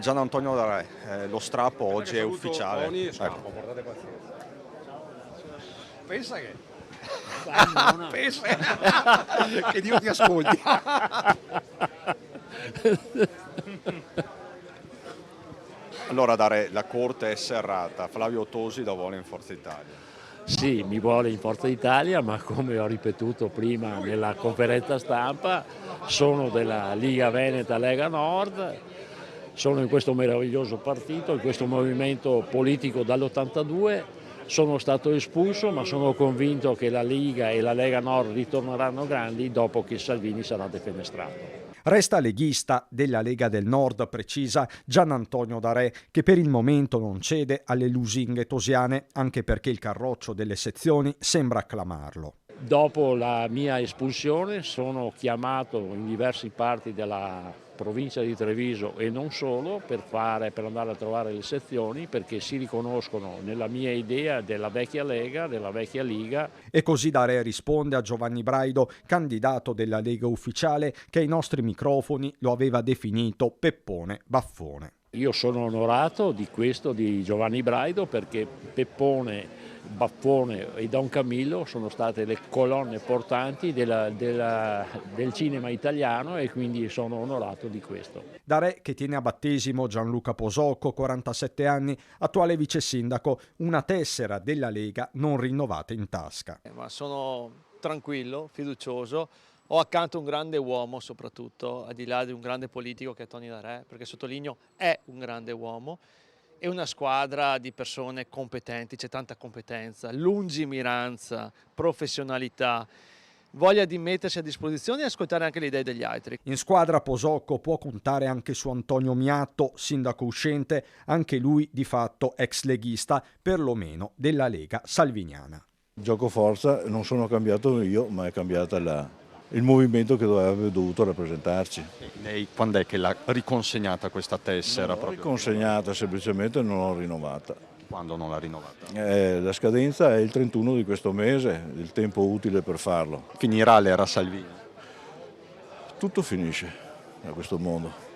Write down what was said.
Gian Antonio Darè, lo strappo oggi è ufficiale. Tony e Ecco. scappo, portate pazienza. Pensa che... Pensa che Dio ti ascolti. Allora Darè, la corte è serrata, Flavio Tosi lo vuole in Forza Italia. Sì, mi vuole in Forza Italia, ma come ho ripetuto prima nella conferenza stampa, sono della Liga Veneta Lega Nord, sono in questo meraviglioso partito, in questo movimento politico dall'82, sono stato espulso, ma sono convinto che la Liga e la Lega Nord ritorneranno grandi dopo che Salvini sarà defenestrato. Resta leghista della Lega del Nord, precisa Gian Antonio Darè, che per il momento non cede alle lusinghe tosiane, anche perché il carroccio delle sezioni sembra acclamarlo. Dopo la mia espulsione sono chiamato in diverse parti della provincia di Treviso e non solo per andare a trovare le sezioni, perché si riconoscono nella mia idea della vecchia Lega, della vecchia Liga. E così Darè risponde a Giovanni Braido, candidato della Lega ufficiale, che ai nostri microfoni lo aveva definito Peppone Baffone. Io sono onorato di questo di Giovanni Braido, perché Peppone, Baffone e Don Camillo sono state le colonne portanti del cinema italiano, e quindi sono onorato di questo. Darè, che tiene a battesimo Gianluca Posocco, 47 anni, attuale vice sindaco, una tessera della Lega non rinnovata in tasca. Ma sono tranquillo, fiducioso. Ho accanto un grande uomo, soprattutto, al di là di un grande politico che è Tony Darè, perché sottolineo è un grande uomo, e una squadra di persone competenti, c'è tanta competenza, lungimiranza, professionalità, voglia di mettersi a disposizione e ascoltare anche le idee degli altri. In squadra Posocco può contare anche su Antonio Miatto, sindaco uscente, anche lui di fatto ex leghista, perlomeno della Lega salviniana. Gioco forza, non sono cambiato io, ma è cambiata il movimento che avrebbe dovuto rappresentarci. Lei quando è che l'ha riconsegnata questa tessera? Non l'ho riconsegnata, semplicemente non l'ho rinnovata. Quando non l'ha rinnovata? La scadenza è il 31 di questo mese, il tempo utile per farlo. Finirà l'era Salvini? Tutto finisce a questo mondo.